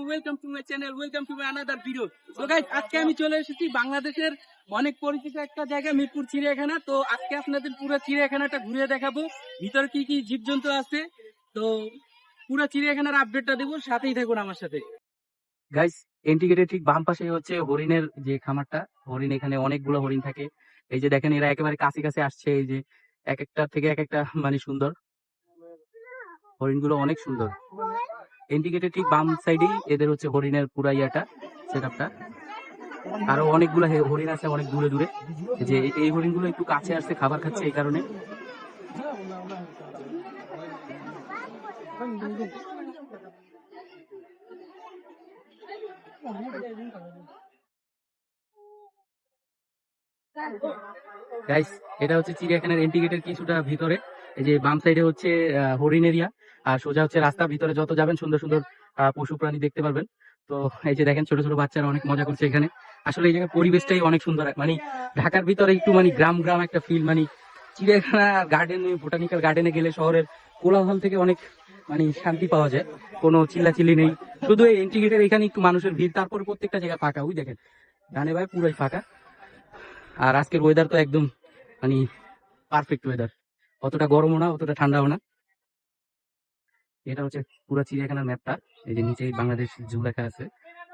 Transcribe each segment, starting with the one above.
Welcome to my channel, welcome to my another video. তো guys, আজকে আমি চলে এসেছি বাংলাদেশের অনেক পরিচিত একটা জায়গা, মিরপুর চিড়িয়াখানা। তো আজকে আপনাদের পুরো চিড়িয়াখানাটা ঘুরে দেখাবো, ভিতরে কি কি জীবজন্তু আছে। তো পুরো চিড়িয়াখানার আপডেটটা দেবো, সাথেই থাকুন আমার সাথে। গাইস, এন্ট্রি গেটের ঠিক বাম পাশে হচ্ছে হরিণের যে খামারটা। হরিণ, এখানে অনেকগুলো হরিণ থাকে। এই যে দেখেন, এরা একেবারে কাছে কাছে আসছে। এই যে এক একটা থেকে এক একটা মানে সুন্দর, হরিণগুলো অনেক সুন্দর। ইন্ডিকেটের ঠিক বাম সাইডেই এদের হচ্ছে হরিণের পুরা ইয়াটা, সেটআপটা। আরো অনেকগুলো হরিণ আছে অনেক দূরে দূরে। যে এই হরিণগুলো একটু কাছে আসছে, খাবার খাচ্ছে এই কারণে। গাইস, এটা হচ্ছে চিড়িয়াখানার ইন্ডিকেটের কিছুটা ভিতরে। এই যে বাম সাইডে হচ্ছে হরিণ এরিয়া, আর সোজা হচ্ছে রাস্তা। ভিতরে যত যাবেন সুন্দর সুন্দর পশু প্রাণী দেখতে পারবেন। তো এই যে দেখেন, ছোট ছোট বাচ্চারা অনেক মজা করছে এখানে। আসলে এই জায়গার পরিবেশটাই অনেক সুন্দর, মানে ঢাকার ভিতরে একটু মানে গ্রাম গ্রাম একটা ফিল। মানে চিড়িয়াখানা গার্ডেনে, বোটানিক্যাল গার্ডেনে গেলে শহরের কোলাহল থেকে অনেক মানে শান্তি পাওয়া যায়। কোনো চিল্লাচিল্লি নেই, শুধু এই ইন্টিগ্রেটের এখানে একটু মানুষের ভিড়। তারপরে প্রত্যেকটা জায়গা ফাঁকা, ওই দেখেন ডানে ভাই পুরাই ফাঁকা। আর আজকের ওয়েদার তো একদম মানে পারফেক্ট ওয়েদার, অতটা গরমও না অতটা ঠান্ডাও না। এটা হচ্ছে পুরো চিড়িয়াখানার ম্যাপটা। এই যে নিচে বাংলাদেশ জু লেখা আছে।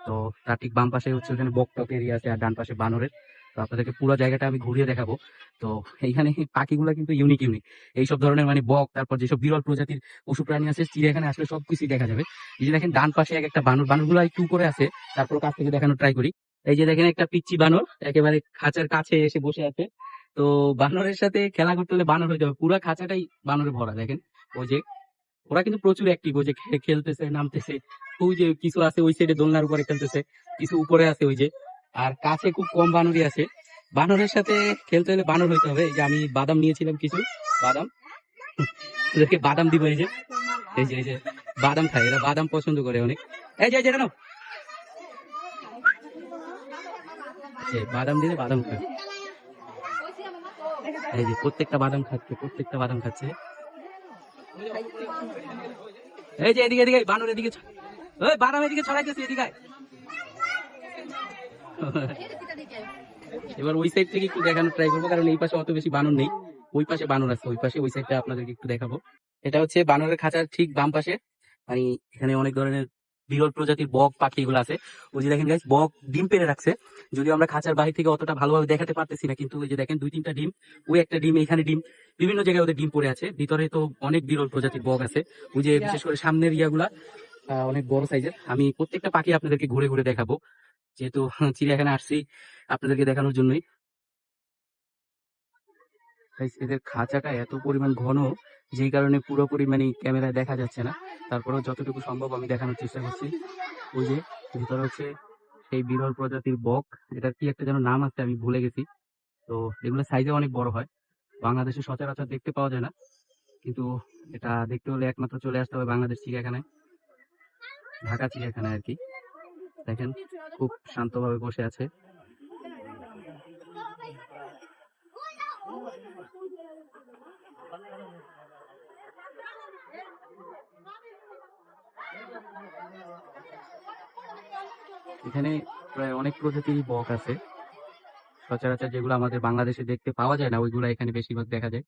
তো তার ঠিক বাম পাশে হচ্ছে ওখানে বকটক এরিয়া আছে, আর ডান পাশে বানরের। তো আপনাদেরকে পুরো জায়গাটা আমি ঘুরিয়ে দেখাবো। তো এইখানে পাখিগুলো কিন্তু ইউনিক ইউনিক। এইসব ধরনের মানে বক, তারপর যেসব বিরল প্রজাতির পশু প্রাণী আছে, চিড়িয়াখানে আসলে সবকিছুই দেখা যাবে। এই যে দেখেন ডান পাশে এক একটা বানর, বানরগুলো একটু উপরে আছে। তারপর কাছ থেকে দেখানোর ট্রাই করি। এই যে দেখেন একটা পিচ্চি বানর একেবারে খাঁচার কাছে এসে বসে আছে। তো বানরের সাথে খেলা করতে হলে বানর হয়ে যাবে, পুরো খাঁচাটাই বানরে ভরা। দেখেন ওই যে, ওরা কিন্তু প্রচুর অ্যাক্টিভ। ওই যে খেলতেছে, নামতেছে। ওই যে কিছু আছে ওই সাইডে দোলনার উপরে খেলতেছে, কিছু উপরে আছে ওই যে। আর কাছে খুব কম বানরই আছে। বানরের সাথে খেলতে হলে বানর হইতে হবে। এই যে আমি বাদাম নিয়েছিলাম কিছু, বাদাম ওদেরকে বাদাম দিব। এই যে এই যে বাদাম খায় এরা, বাদাম পছন্দ করে অনেক। এই যে কেন বাদাম দিলে বাদাম খায়। এই যে প্রত্যেকটা বাদাম খাচ্ছে, প্রত্যেকটা বাদাম খাচ্ছে। এই যে এদিকে এদিকে বানর এদিকে, ওই বাদাম এদিকে ছড়াইতেছে, এদিকে। এবার ওই সাইড থেকে একটু দেখানোর ট্রাই করবো, কারণ এই পাশে অত বেশি বানর নেই। ওই পাশে বানর আছে, ওই পাশে, ওই সাইডটা আপনাদেরকে একটু দেখাবো। এটা হচ্ছে বানরের খাঁচার ঠিক বাম পাশে। মানে এখানে অনেক ধরনের বিরল প্রজাতির বক পাখি এগুলো আছে। ওই যে দেখেন গাইস, বক ডিম পেড়ে রাখছে। যদিও আমরা খাঁচার বাহির থেকে অতটা ভালোভাবে দেখাতে পারতেছি না, কিন্তু ওই যে দেখেন 2-3টা ডিম, ওই একটা ডিম, এখানে ডিম, বিভিন্ন জায়গায় ওদের ডিম পড়ে আছে। ভিতরে তো অনেক বিরল প্রজাতির বক আছে। ওই যে বিশেষ করে সামনের ইয়াগুলা অনেক বড় সাইজের। আমি প্রত্যেকটা পাখি আপনাদেরকে ঘুরে ঘুরে দেখাবো, যেহেতু চিড়িয়াখানা আসছি আপনাদেরকে দেখানোর জন্যই। এদের খাঁচাটা এত পরিমাণ ঘন, যেই কারণে পুরোপুরি মানে ক্যামেরায় দেখা যাচ্ছে না। তারপরেও যতটুকু সম্ভব আমি দেখানোর চেষ্টা করছি। ওই যে ভিতরে হচ্ছে সেই বিরল প্রজাতির বক, এটার কি একটা যেন নাম আছে, আমি ভুলে গেছি। তো এগুলো সাইজে অনেক বড় হয়, বাংলাদেশে সচরাচর দেখতে পাওয়া যায় না। কিন্তু এটা দেখতে হলে একমাত্র চলে আসতে হবে বাংলাদেশ চিড়িয়াখানায়, ঢাকা চিড়িয়াখানায় আর কি। দেখেন খুব শান্তভাবে বসে আছে। এখানে প্রায় অনেক প্রজাতির বক আছে, সচরাচর যেগুলো আমাদের বাংলাদেশে দেখতে পাওয়া যায় না, ওইগুলো এখানে বেশিরভাগ দেখা যায়।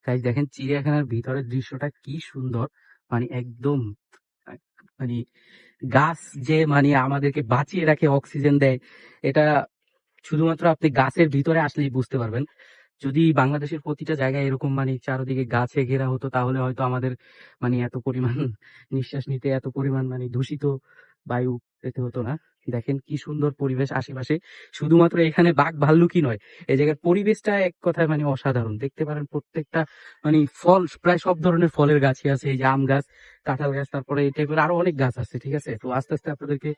গাইস দেখেন, চিড়িয়াখানার ভিতরের দৃশ্যটা কি সুন্দর। মানে একদম মানে গাছ যে মানে আমাদেরকে বাঁচিয়ে রাখে, অক্সিজেন দেয়, এটা শুধুমাত্র আপনি গাছের ভিতরে আসলেই বুঝতে পারবেন। যদি বাংলাদেশের প্রতিটা জায়গায় এরকম মানে চারদিকে গাছে ঘেরা হতো, তাহলে হয়তো আমাদের মানে এত পরিমাণ নিঃশ্বাস নিতে, এত পরিমাণ মানে দূষিত বায়ু পেতে হতো না। দেখেন কি সুন্দর পরিবেশ আশেপাশে। শুধুমাত্র এখানে বাঘ ভাল্লুকই নয়, এই জায়গার পরিবেশটা এক কথায় মানে অসাধারণ। দেখতে পারেন প্রত্যেকটা মানে ফল, প্রায় সব ধরনের ফলের গাছই আছে। এই যে আম গাছ, কাঁঠাল গাছ, তারপরে এই টাইপের আরো অনেক গাছ আছে। ঠিক আছে, তো আস্তে আস্তে আপনাদেরকে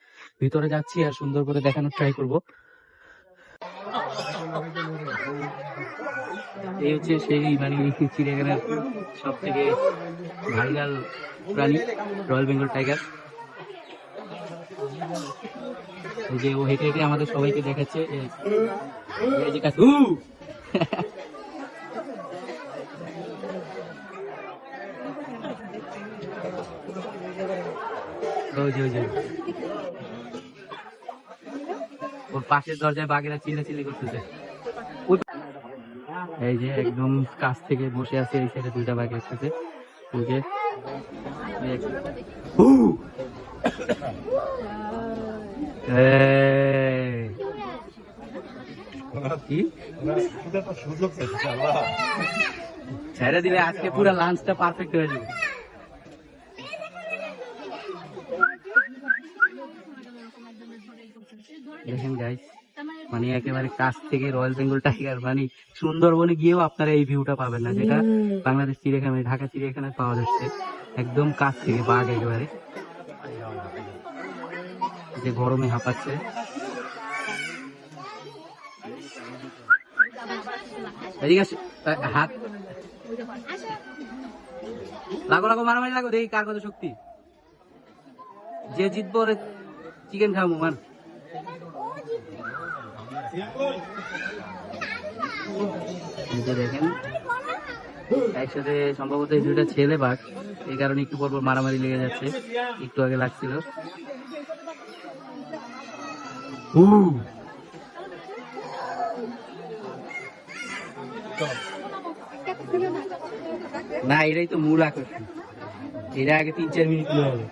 ভিতরে যাচ্ছি আর সুন্দর করে দেখানোর ট্রাই করবো। এই হচ্ছে সেই মানে চিড়িয়াখানার সব থেকে ভাইরাল প্রাণী রয়্যাল বেঙ্গল টাইগার। এই যে ও হেঁটে হেঁটে আমাদের সবাইকে দেখাচ্ছে এই যে কাকু। ওই যে ওর পাশের দরজায় বাঘেরা চিল্লাচিল্লি করতেছে। এই যে একদম কাছ থেকে বসে আছে, এই সাইডে দুইটা বাঘ আসতেছে। ওই যে কি ছেড়ে দিলে আজকে পুরো লাঞ্চটা পারফেক্ট হয়ে যাবে। দেখেন গাইস, মানে একেবারে কাছ থেকে রয়্যাল বেঙ্গল টাইগার, মানে সুন্দরবনে গিয়েও আপনারা এই ভিউটা পাবেন না, যেটা বাংলাদেশ চিড়িয়াখানা ঢাকা চিড়িয়াখানায় পাওয়া যাচ্ছে। একদম কাছ থেকে বাঘ একেবারে, যে গরমে হাঁপাচ্ছে। এদিকে আসে, হাত লাগো লাগো, মারামারি লাগো, দেখি কার কত শক্তি। যে জিতবো ওরে চিকেন খাবো মান। দেখেন একসাথে সম্ভবত এই দুইটা ছেলে বাঘ, এই কারণে একটু পর পর মারামারি লেগে যাচ্ছে। একটু আগে লাগছিল। না, এটাই তো মূল আকর্ষণ। এরা আগে 3-4 মিনিট হবে।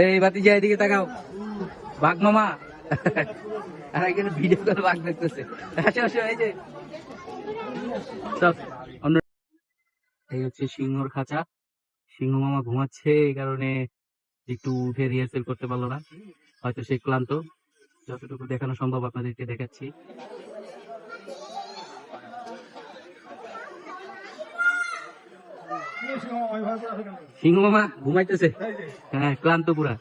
এই বাতি যায়, এদিকে তাকাও, বাঘ মামা। আর এখানে ভিডিও করে বাঘ দেখতেছে। এই যে সব অন্য, এই হচ্ছে সিংহর খাঁচা। সিংহ মামা ঘুমাচ্ছে, এই কারণে একটু উঠে রিহার্সেল করতে পারলো না, হয়তো সে ক্লান্ত। যতটুকু দেখানো সম্ভব আপনাদেরকে দেখাচ্ছি। সিংহ মামা ঘুমাইতেছে, হ্যাঁ ক্লান্ত পুরা।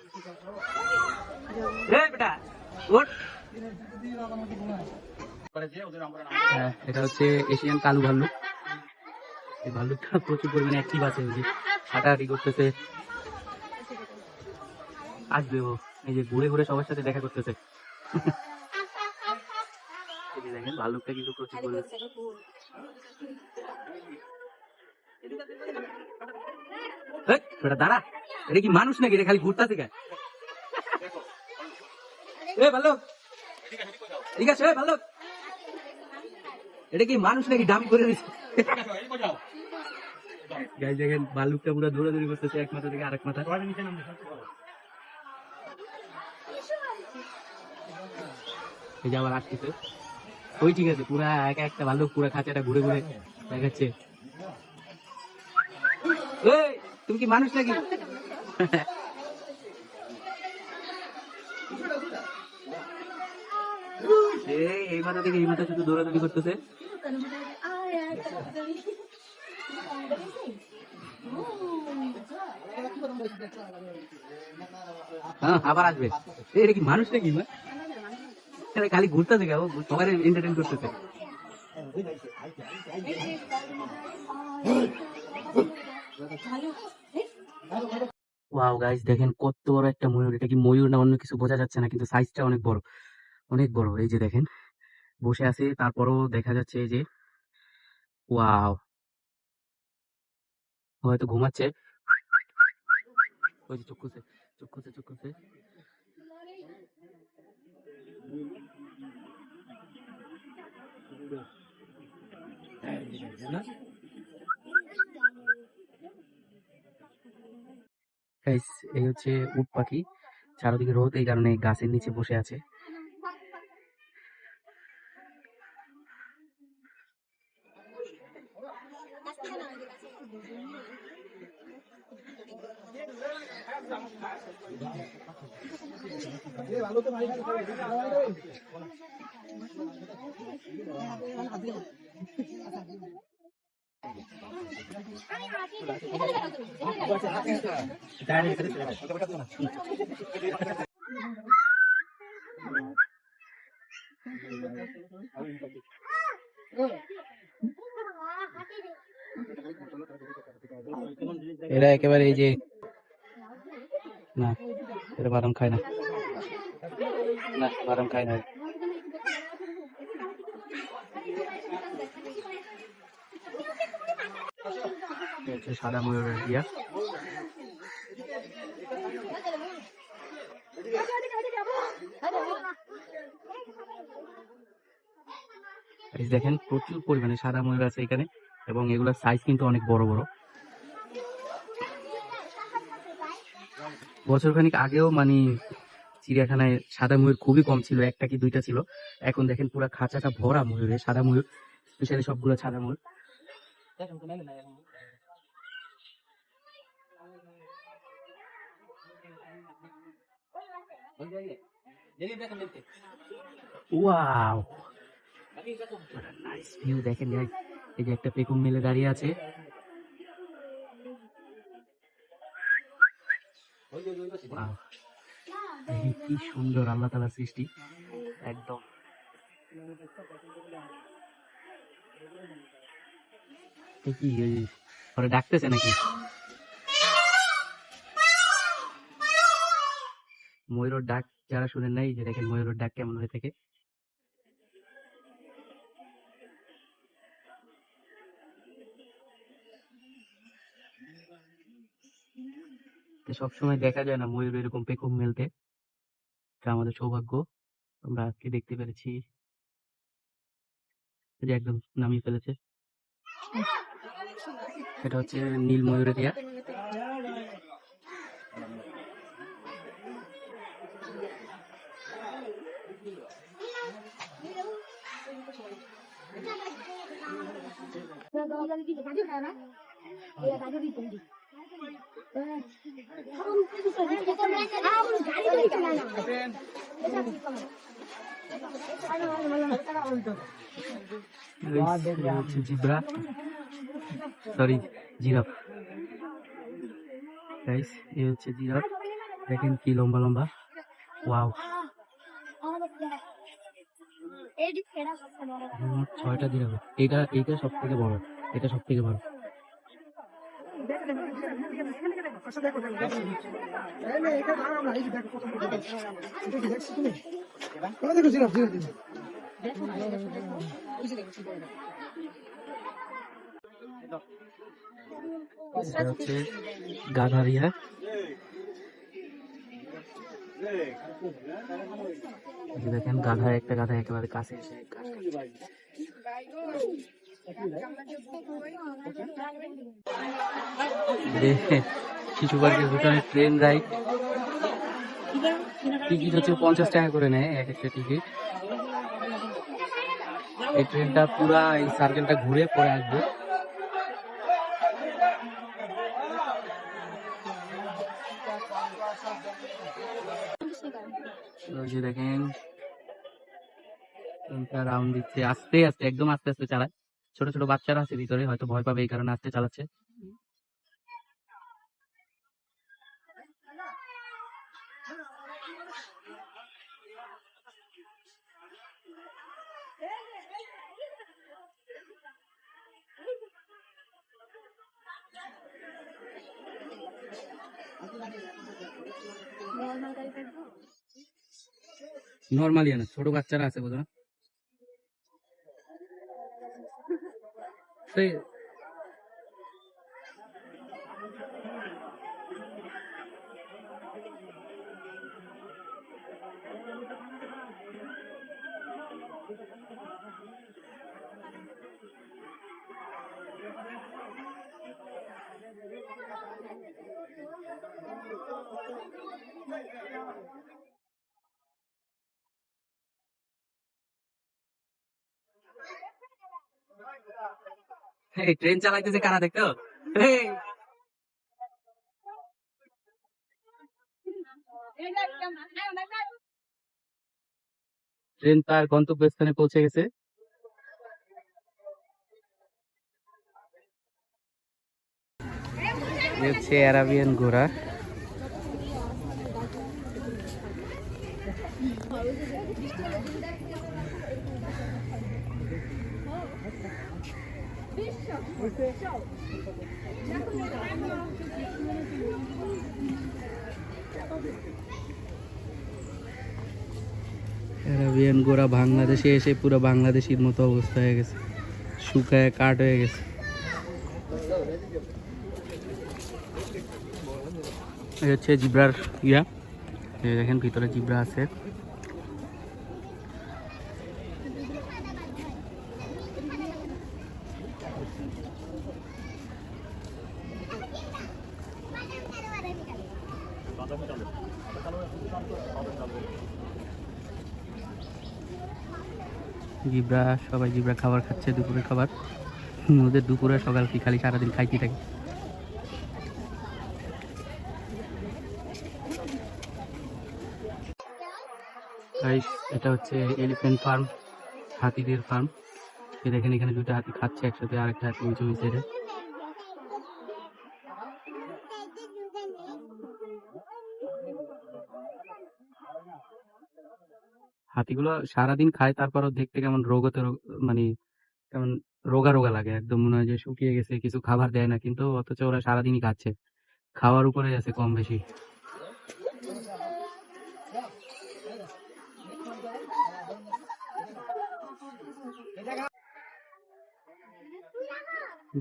এটা হচ্ছে এশিয়ান কালু ভাল্লুক। এই ভাল্লুকটা প্রচুর পরিমাণে অ্যাক্টিভ আছে, হাঁটাহাঁটি করতেছে। আসবে ও, এই যে ঘুরে ঘুরে সবার সাথে দেখা করতেছে। দেখেন ভাল্লুকটা কিন্তু প্রচুর পরিমাণে। দাঁড়া, এটা কি মানুষ নাকি? এটা খালি ঘুরতেছে কেন? ভাল্লুক ঠিক আছে, ভাল্লুক এটা কি মানুষ নাকি? ডাম করে দেখেন ভাল্লুকটা পুরো দৌড়াদৌড়ি করতেছে এক মাথা থেকে আরেক মাথা। এই যে আবার আসতেছে, ওই ঠিক আছে, পুরা একা একটা ভাল্লুক পুরা খাঁচাটা ঘুরে ঘুরে দেখাচ্ছে। তুমি কি মানুষ নাকি? এই মাথা থেকে এই মাথা শুধু দৌড়াদৌড়ি করতেছে। হ্যাঁ আবার আসবে। এটা কি মানুষ নাকি? খালি ঘুরতেছে, সবাই এন্টারটেইন করতেছে। ওয়াও গাইস, দেখেন কত বড় একটা ময়ূর। এটা কি ময়ূর না অন্য কিছু বোঝা যাচ্ছে না, কিন্তু সাইজটা অনেক বড়, অনেক বড়। এই যে দেখেন বসে আছে, তারপরও দেখা যাচ্ছে এই যে ওয়াও, হয়তো ঘুমাচ্ছে। ওই যে চোখ খুলছে, চোখ খুলছে, চোখ খুলছে। এই হচ্ছে উট পাখি, চারদিকে রোদ, এই কারণে গাছের নিচে বসে আছে। এরা একেবারে এই যে, না এরা বাদাম খায় না, না বাদাম খায় না। সাদা ময়ূরের ইয়া, দেখেন প্রচুর পরিমাণে সাদা ময়ূর আছে এখানে, এবং এগুলোর সাইজ কিন্তু অনেক বড় বড়। বছরখানিক আগেও মানে চিড়িয়াখানায় সাদা ময়ূর খুবই কম ছিল, একটা কি দুইটা ছিল। এখন দেখেন পুরো খাঁচাটা ভরা ময়ূরে, সাদা ময়ূর, স্পেশালি সবগুলো সাদা ময়ূর। ওয়াও, নাইস ভিউ দেখেন গাইস। এই যে একটা পেকুন মেলে দাঁড়িয়ে আছে। ওয়াও, কি সুন্দর আল্লাহ তাআলার সৃষ্টি একদম। কি ওরা ডাকতেছে নাকি? ময়ূরের ডাক যারা শুনেন নাই, যে দেখেন ময়ূরের ডাক কেমন হয়ে থাকে। সবসময় দেখা যায় না ময়ূর এরকম পেখম মেলতে, এটা আমাদের সৌভাগ্য, আমরা আজকে দেখতে পেরেছি। যে একদম নামিয়ে ফেলেছে, এটা হচ্ছে নীল ময়ূরের দিয়া। জিব্রা, সরি জিরাফ গাইস, এই হচ্ছে জিরাফ, দেখেন কি লম্বা লম্বা। ওয়াও, 6টা জিরাফ। এইটা সব থেকে বড়, এটা সব থেকে বড়। হচ্ছে গাধারিয়া, দেখেন গাধা, একটা গাধা একেবারে কাছে এসে শিশু পার্কের ভিতরে ট্রেন রাইড। টিকিট হচ্ছে 50 টাকা করে নেয় এক একটা টিকিট। এই ট্রেনটা পুরা এই সার্কেলটা ঘুরে পরে আসবে। দেখেন রাউন্ড দিচ্ছে আস্তে আস্তে, একদম আস্তে আস্তে চালায়। ছোট ছোট বাচ্চারা আছে ভিতরে, হয়তো ভয় পাবে এই কারণে আস্তে চালাচ্ছে। নর্মালি না, ছোট বাচ্চারা আছে বোঝো না। ট্রেন চালাইতেছে কারা দেখতো? ট্রেন তার গন্তব্যস্থানে পৌঁছে গেছে। হচ্ছে আরাবিয়ান ঘোড়া। অ্যারাবিয়ান ঘোড়া বাংলাদেশে এসে পুরো বাংলাদেশির মতো অবস্থা হয়ে গেছে, শুকায় কাঠ হয়ে গেছে। এই হচ্ছে জিব্রার ইয়া, দেখেন ভিতরে জিব্রা আছে। জিব্রা, সবাই জিব্রা খাবার খাচ্ছে, দুপুরের খাবার। ওদের দুপুরে সকাল কি খালি সারাদিন খাইতে থাকে। এটা হচ্ছে এলিফ্যান্ট ফার্ম, হাতিদের ফার্ম। দেখেন এখানে দুটো হাতি খাচ্ছে একসাথে, আরেকটা হাতি ওই জমি সাইডে। হাতিগুলো সারাদিন খায়, তারপরও দেখতে কেমন মানে কেমন রোগা রোগা লাগে, একদম মনে হয় যে শুকিয়ে গেছে, কিছু খাবার দেয় না, কিন্তু অথচ ওরা সারাদিনই খাচ্ছে, খাওয়ার উপরে আছে কম বেশি।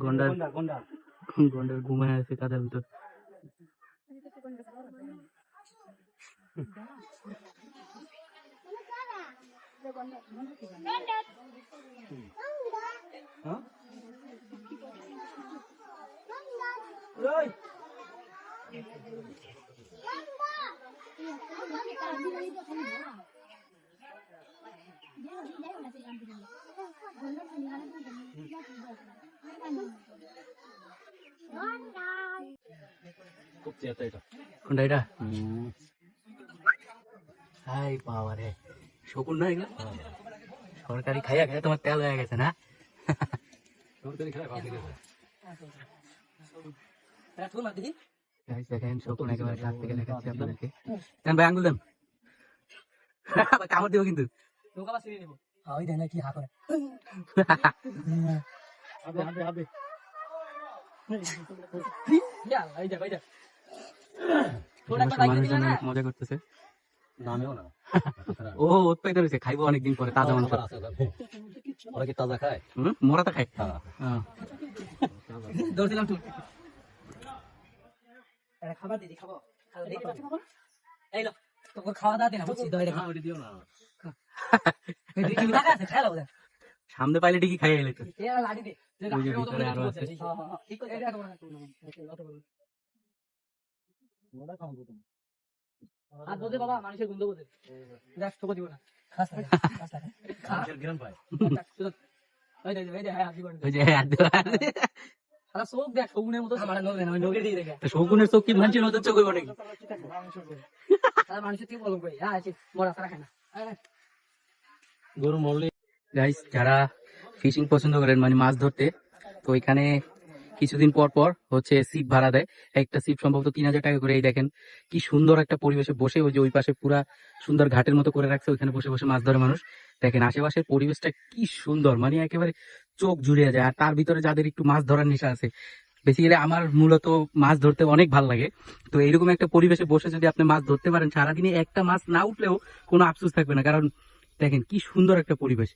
গন্ডার গন্ডার ঘুমায় আছে কাদার ভিতর। কোনটা এটা? হাই বাবা রে, শকুন না এগুলো? সরকারি খাইয়া খাইয়া তোমার তেল হয়ে গেছে না? দেখেন শকুন একেবারে কাছ থেকে দেখাচ্ছি আপনাদেরকে। ভাই আঙ্গুল দেন, কামড় দিব কিন্তু। মজা করতেছে। ও উৎপাদিত হয়েছে, খাইবো অনেকদিন পরে তাজা মাংস। তাজা খায়, মোরা তো খাই। খাবার দিদি খাবো, খাওয়া দাওয়া দিনা বুঝছি। সামনে পাইলে ঠিকই খাই এলে তো। ভিতরে আরো আছে। বাবা মানুষের গন্ধ বোঝে, দিব না। শকুনের চোখ কি ভাঙছিল, ওদের চোখ হইব নাকি? গাইস, যারা ফিশিং পছন্দ করেন, মানে মাছ ধরতে, তো এখানে কিছুদিন পর পর হচ্ছে সিপ ভাড়া দেয়। একটা সিপ সম্ভবত 3000 টাকা করে। এই দেখেন কি সুন্দর একটা পরিবেশে বসে, ওই যে ওই পাশে পুরা সুন্দর ঘাটের মতো করে রাখছে, ওইখানে বসে বসে মাছ ধরে মানুষ। দেখেন আশেপাশের পরিবেশটা কি সুন্দর, মানে একেবারে চোখ জুড়িয়ে যায়। আর তার ভিতরে যাদের একটু মাছ ধরার নেশা আছে, বেসিক্যালি আমার মূলত মাছ ধরতে অনেক ভালো লাগে, তো এইরকম একটা পরিবেশে বসে যদি আপনি মাছ ধরতে পারেন, সারাদিনে একটা মাছ না উঠলেও কোনো আফসোস থাকবে না, কারণ দেখেন কি সুন্দর একটা পরিবেশ।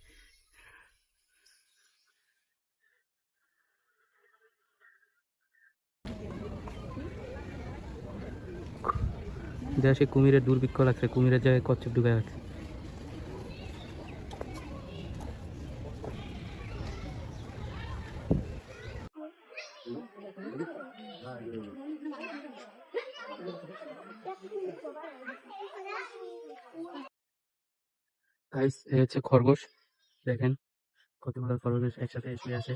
দেশে কুমিরের দুর্ভিক্ষ লাগছে, কুমিরের জায়গায় কচ্ছপ ঢুকে রাখছে। হচ্ছে খরগোশ, দেখেন কতগুলো খরগোশ একসাথে শুয়ে আছে,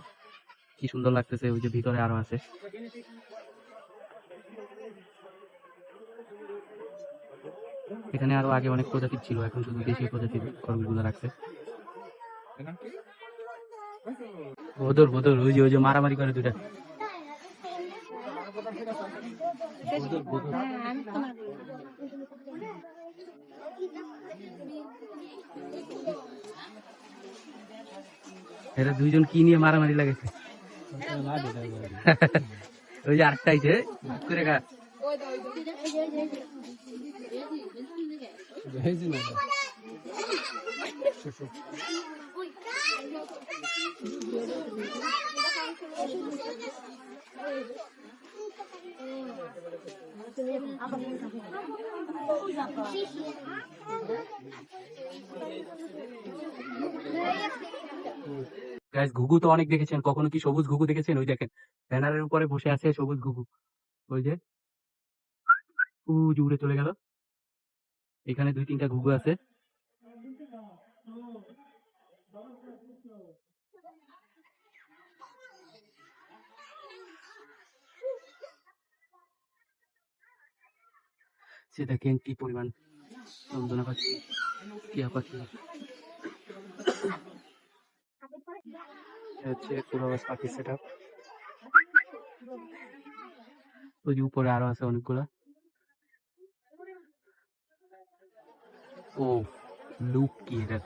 কি সুন্দর লাগতেছে। ওই যে ভিতরে আরো আছে। এখানে আরো আগে অনেক প্রজাতির ছিল, এখন শুধু দেশীয় প্রজাতির খরগোশগুলো রাখছে। বদর বদর, ওই যে মারামারি করে দুটা। এরা দুইজন কি নিয়ে মারামারি লাগেছে। ওই যে আরেকটাই যে করে খা। গাইস ঘুঘু তো অনেক দেখেছেন, কখনো কি সবুজ ঘুঘু দেখেছেন? ওই দেখেন ব্যানারের উপরে বসে আছে সবুজ ঘুঘু, ওই যে উড়ে চলে গেল। এখানে 2-3টা ঘুঘু আছে। সে দেখেন কি পরিমাণ চন্দনা পাখি, টিয়া পাখি, হচ্ছে পূর্বাভাস পাখি সেট আপ। ওই যে উপরে আরো আছে অনেকগুলা। ও লুক কি এটা?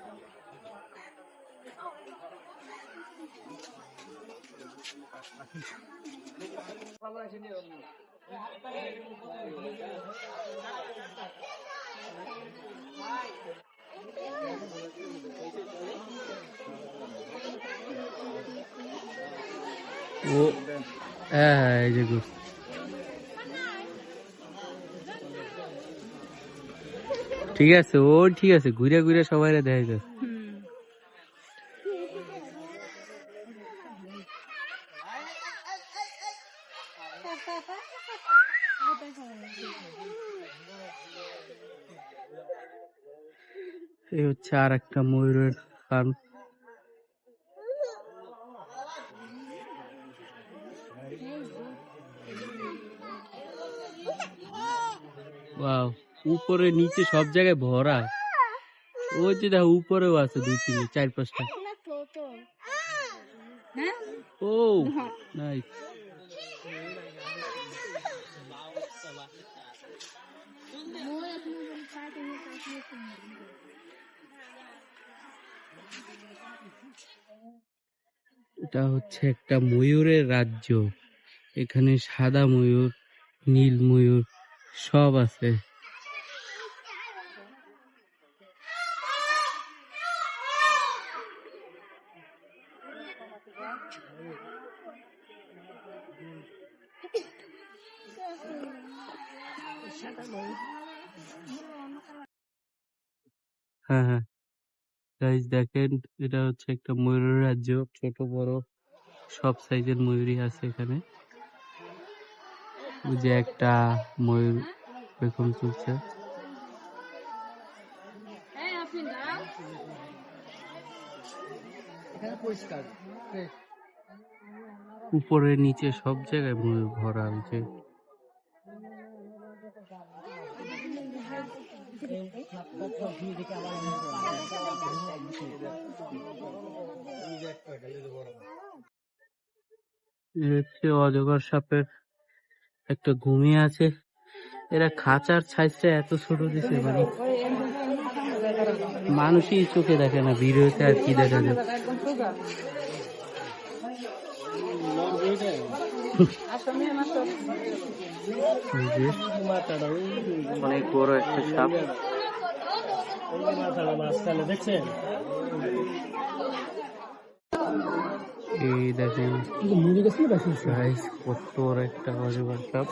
ও হ্যাঁ, এই যে ঠিক আছে, ও ঠিক আছে, ঘুরে ঘুরে সবাই দেখা যাচ্ছে। এই হচ্ছে আর একটা ময়ূরের ফার্ম। ওয়াও, উপরে নিচে সব জায়গায় ভরা। ওই যে দেখো উপরেও আছে 2-3-4-5টা। ও নাইস। এটা হচ্ছে একটা ময়ূরের রাজ্য। এখানে সাদা ময়ূর, নীল ময়ূর সব আছে। হ্যাঁ হ্যাঁ গাইস দেখেন, এটা হচ্ছে একটা ময়ূরের রাজ্য। ছোট বড় সব সাইজের ময়ূরই আছে এখানে। ওই যে একটা ময়ূর পেখম চলছে। উপরে নিচে সব জায়গায় ময়ূর ভরা হয়েছে। অজগর সাপের একটা ঘুমিয়ে আছে। এরা খাঁচার সাইজটা এত ছোট দিছে, মানে মানুষই চোখে দেখে না, ভিডিওতে আর কি দেখা যায়। অনেক বড় একটা সাপ। এই দেখেন কত বড় একটা অজগর সাপ।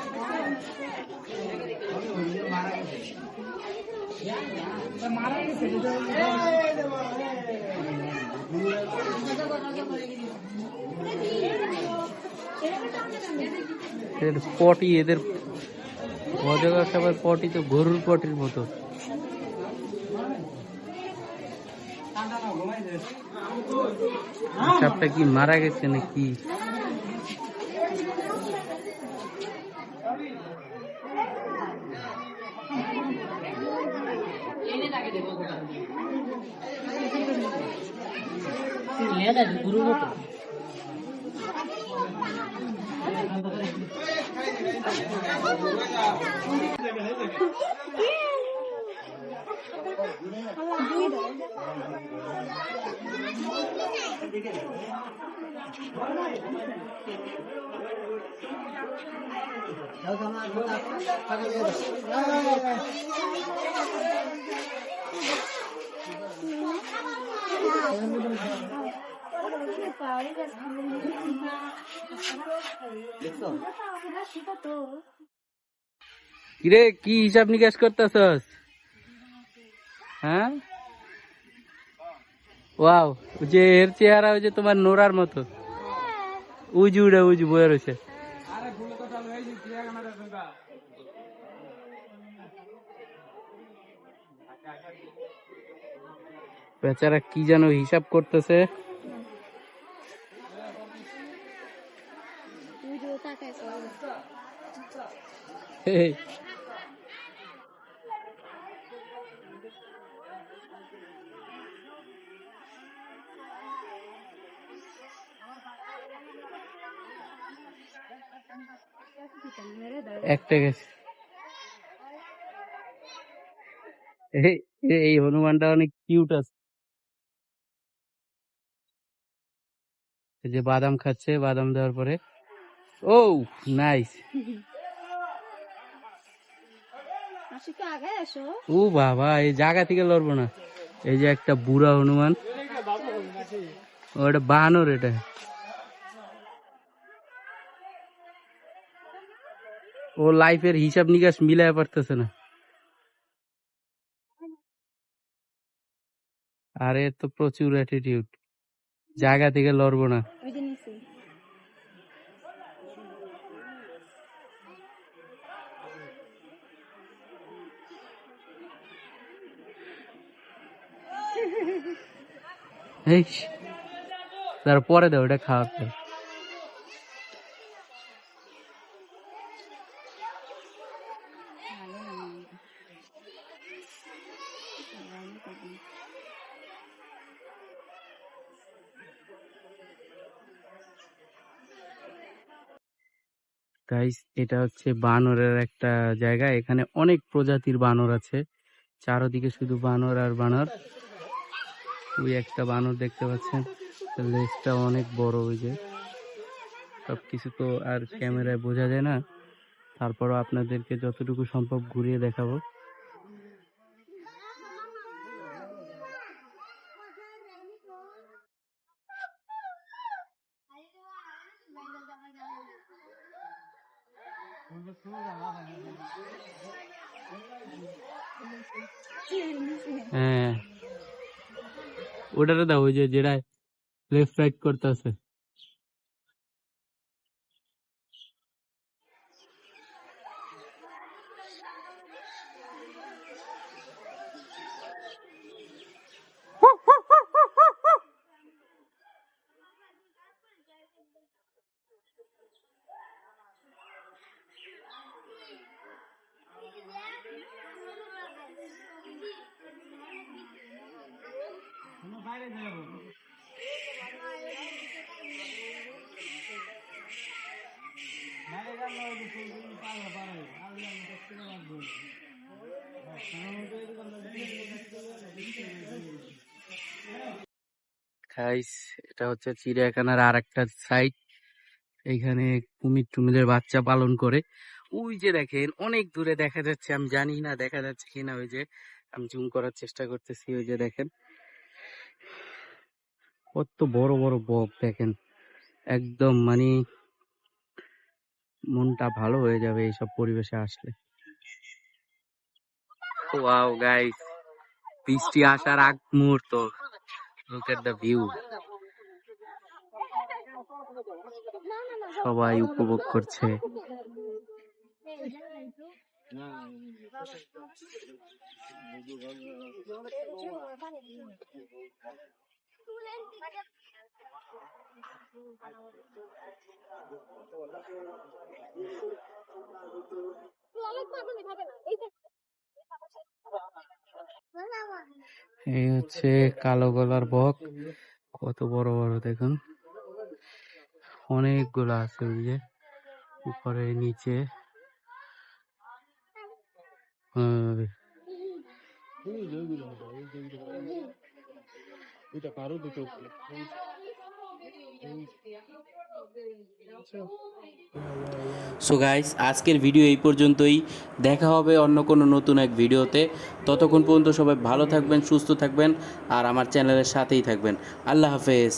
এদের পটি, এদের অজগর সাপের পটি তো গরুর পটির মতো। সাপটা কি মারা গেছে নাকি? কিরে কি হিসাব নিকাশ করতেছস? হ্যাঁ, ওয়াও, যে এর চেহারা ওই যে তোমার নোরার মতো, উজু উড়ে উজু বয়ে রয়েছে। বেচারা কি যেন হিসাব করতেছে। এই, একটা গেছে। এই এই হনুমানটা অনেক কিউট আছে। এই যে বাদাম খাচ্ছে, বাদাম দেওয়ার পরে ও নাইস। ও বাবা, এই জায়গা থেকে লড়বো না। এই যে একটা বুড়া হনুমান, ওটা বানর, এটা ও লাইফের হিসাব নিকাশ মিলাই পারতেছে না। আরে তো প্রচুর অ্যাটিটিউড, জায়গা থেকে লড়বো না। এই তারপরে দাও, ওটা খাওয়াতে। গাইস, এটা হচ্ছে বানরের একটা জায়গা। এখানে অনেক প্রজাতির বানর আছে, চারদিকে শুধু বানর আর বানর। ওই একটা বানর দেখতে পাচ্ছেন, লেজটা অনেক বড়। ওই যে সবকিছু তো আর ক্যামেরায় বোঝা যায় না, তারপরও আপনাদেরকে যতটুকু সম্ভব ঘুরিয়ে দেখাবো। হ্যাঁ, ওটারে দাও, ওই যে যেটা লেফট রাইট করতেছে। গাইস, এটা হচ্ছে চিড়িয়াখানার আর একটা সাইড। এইখানে কুমির টুমিরের বাচ্চা পালন করে। ওই যে দেখেন অনেক দূরে দেখা যাচ্ছে, আমি জানি না দেখা যাচ্ছে কিনা। ওই যে আমি জুম করার চেষ্টা করতেছি, ওই যে দেখেন কত বড় বড় বক। দেখেন একদম মানে মনটা ভালো হয়ে যাবে এইসব পরিবেশে আসলে। ওয়াও গাইস, বৃষ্টি আসার আগ মুহূর্ত, লুক এট দ্য ভিউ। সবাই উপভোগ করছে। এই হচ্ছে কালো গলার বক, কত বড় বড় দেখুন, অনেকগুলো আছে। ওই যে উপরে নিচে। এটা কারো দুটো সো গাইস, আজকের ভিডিও এই পর্যন্তই। দেখা হবে অন্য কোনো নতুন এক ভিডিওতে। ততক্ষণ পর্যন্ত সবাই ভালো থাকবেন, সুস্থ থাকবেন আর আমার চ্যানেলের সাথেই থাকবেন। আল্লাহ হাফেজ।